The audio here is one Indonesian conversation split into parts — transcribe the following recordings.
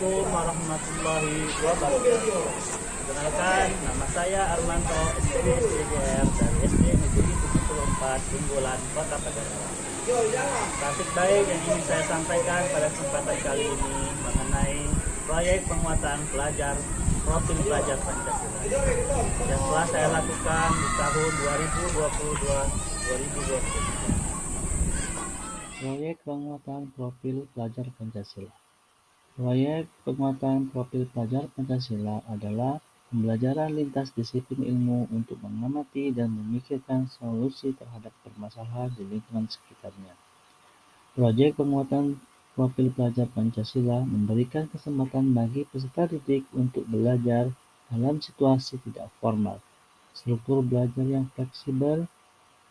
Assalamualaikum warahmatullahi wabarakatuh. Perkenalkan, nama saya Armanto, SPG SDGR dari SD Negeri 74 Unggulan, Kota Padang. Topik baik yang ingin saya sampaikan pada kesempatan kali ini mengenai proyek penguatan pelajar profil pelajar Pancasila yang telah saya lakukan di tahun 2022-2023. Proyek penguatan profil pelajar Pancasila. Proyek penguatan profil pelajar Pancasila adalah pembelajaran lintas disiplin ilmu untuk mengamati dan memikirkan solusi terhadap permasalahan di lingkungan sekitarnya. Proyek penguatan profil pelajar Pancasila memberikan kesempatan bagi peserta didik untuk belajar dalam situasi tidak formal, struktur belajar yang fleksibel,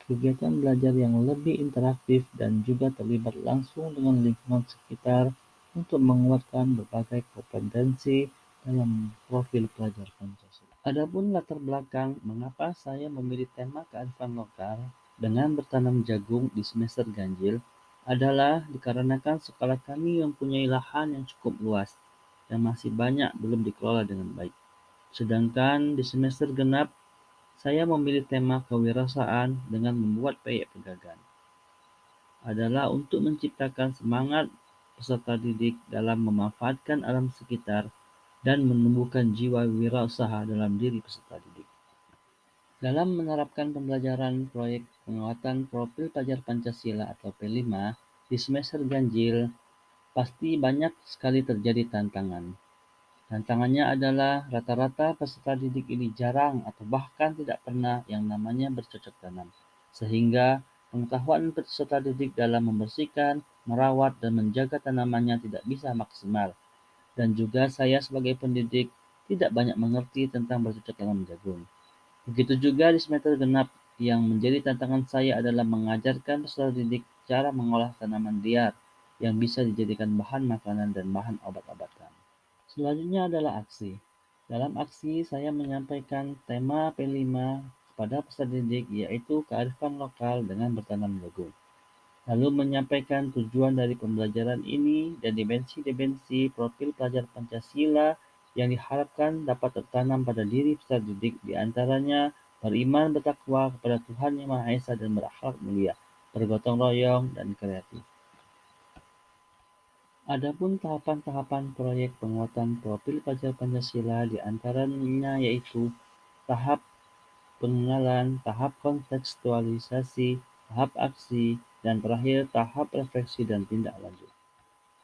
kegiatan belajar yang lebih interaktif dan juga terlibat langsung dengan lingkungan sekitar untuk menguatkan berbagai kompetensi dalam profil pelajar Pancasila. Adapun latar belakang mengapa saya memilih tema kearifan lokal dengan bertanam jagung di semester ganjil adalah dikarenakan sekolah kami mempunyai lahan yang cukup luas dan masih banyak belum dikelola dengan baik. Sedangkan di semester genap saya memilih tema kewirausahaan dengan membuat proyek pegagan adalah untuk menciptakan semangat peserta didik dalam memanfaatkan alam sekitar dan menumbuhkan jiwa wirausaha dalam diri peserta didik. Dalam menerapkan pembelajaran proyek penguatan profil pelajar Pancasila atau P5 di semester ganjil, pasti banyak sekali terjadi tantangan. Tantangannya adalah rata-rata peserta didik ini jarang atau bahkan tidak pernah yang namanya bercocok tanam, sehingga pengetahuan peserta didik dalam membersihkan, merawat, dan menjaga tanamannya tidak bisa maksimal. Dan juga saya sebagai pendidik tidak banyak mengerti tentang bercocok tanam jagung. Begitu juga di semester genap, yang menjadi tantangan saya adalah mengajarkan peserta didik cara mengolah tanaman liar yang bisa dijadikan bahan makanan dan bahan obat-obatan. Selanjutnya adalah aksi. Dalam aksi, saya menyampaikan tema P5 kepada peserta didik, yaitu kearifan lokal dengan bertanam jagung. Lalu menyampaikan tujuan dari pembelajaran ini dan dimensi-dimensi profil pelajar Pancasila yang diharapkan dapat tertanam pada diri peserta didik, di antaranya beriman bertakwa kepada Tuhan Yang Maha Esa dan berakhlak mulia, bergotong royong, dan kreatif. Adapun tahapan-tahapan proyek penguatan profil pelajar Pancasila di antaranya yaitu tahap pengenalan, tahap kontekstualisasi, tahap aksi, dan terakhir tahap refleksi dan tindak lanjut.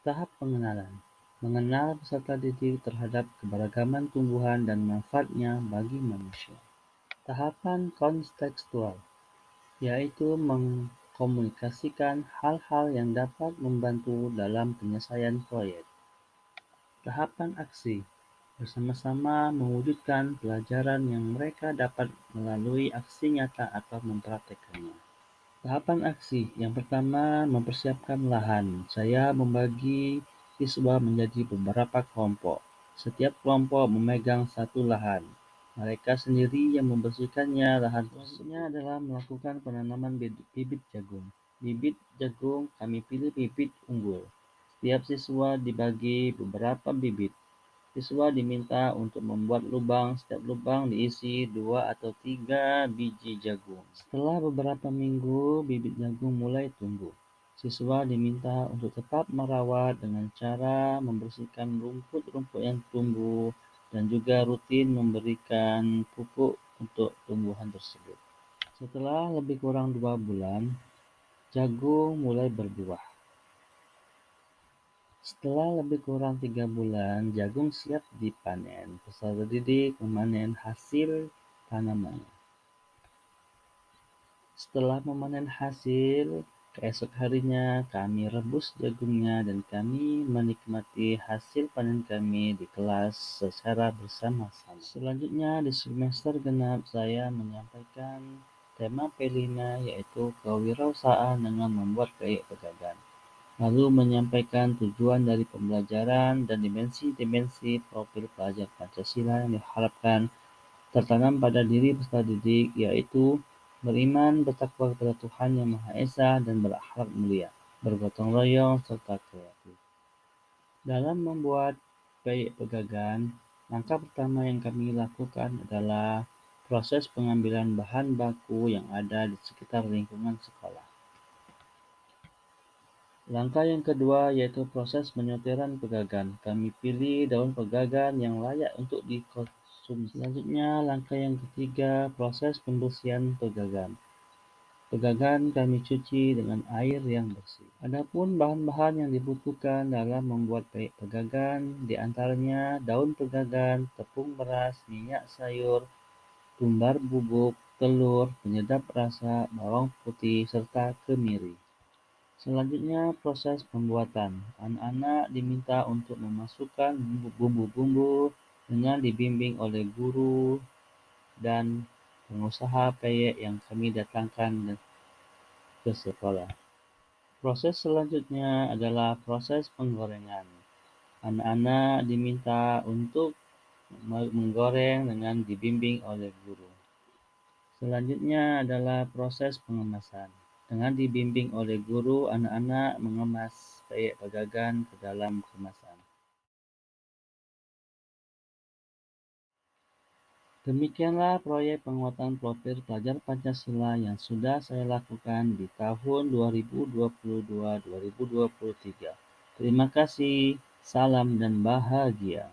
Tahap pengenalan. Mengenal peserta didik terhadap keberagaman tumbuhan dan manfaatnya bagi manusia. Tahapan kontekstual, yaitu mengkomunikasikan hal-hal yang dapat membantu dalam penyelesaian proyek. Tahapan aksi, bersama-sama mewujudkan pelajaran yang mereka dapat melalui aksi nyata atau mempraktekannya. Tahapan aksi, yang pertama mempersiapkan lahan. Saya membagi siswa menjadi beberapa kelompok. Setiap kelompok memegang satu lahan. Mereka sendiri yang membersihkannya. Lahan tersebut adalah melakukan penanaman bibit jagung. Bibit jagung kami pilih bibit unggul. Setiap siswa dibagi beberapa bibit. Siswa diminta untuk membuat lubang, setiap lubang diisi 2 atau 3 biji jagung. Setelah beberapa minggu, bibit jagung mulai tumbuh. Siswa diminta untuk tetap merawat dengan cara membersihkan rumput-rumput yang tumbuh dan juga rutin memberikan pupuk untuk tumbuhan tersebut. Setelah lebih kurang 2 bulan, jagung mulai berbuah. Setelah lebih kurang 3 bulan, jagung siap dipanen. Peserta didik memanen hasil tanamannya. Setelah memanen hasil, keesok harinya kami rebus jagungnya dan kami menikmati hasil panen kami di kelas secara bersama-sama. Selanjutnya di semester genap saya menyampaikan tema P5 yaitu kewirausahaan dengan membuat proyek pegagan. Lalu menyampaikan tujuan dari pembelajaran dan dimensi-dimensi profil pelajar Pancasila yang diharapkan tertanam pada diri peserta didik, yaitu beriman, bertakwa kepada Tuhan Yang Maha Esa, dan berakhlak mulia, bergotong royong, serta kreatif. Dalam membuat peyek pegagan, langkah pertama yang kami lakukan adalah proses pengambilan bahan baku yang ada di sekitar lingkungan sekolah. Langkah yang kedua yaitu proses penyortiran pegagan. Kami pilih daun pegagan yang layak untuk dikonsumsi. Selanjutnya, langkah yang ketiga, proses pembersihan pegagan. Pegagan kami cuci dengan air yang bersih. Adapun bahan-bahan yang dibutuhkan dalam membuat peyek pegagan, di antaranya daun pegagan, tepung beras, minyak sayur, tumbar bubuk, telur, penyedap rasa, bawang putih, serta kemiri. Selanjutnya proses pembuatan. Anak-anak diminta untuk memasukkan bumbu-bumbu dengan dibimbing oleh guru dan pengusaha peyek yang kami datangkan ke sekolah. Proses selanjutnya adalah proses penggorengan. Anak-anak diminta untuk menggoreng dengan dibimbing oleh guru. Selanjutnya adalah proses pengemasan. Dengan dibimbing oleh guru, anak-anak mengemas peyek pegagan ke dalam kemasan. Demikianlah proyek penguatan profil pelajar Pancasila yang sudah saya lakukan di tahun 2022-2023. Terima kasih, salam dan bahagia.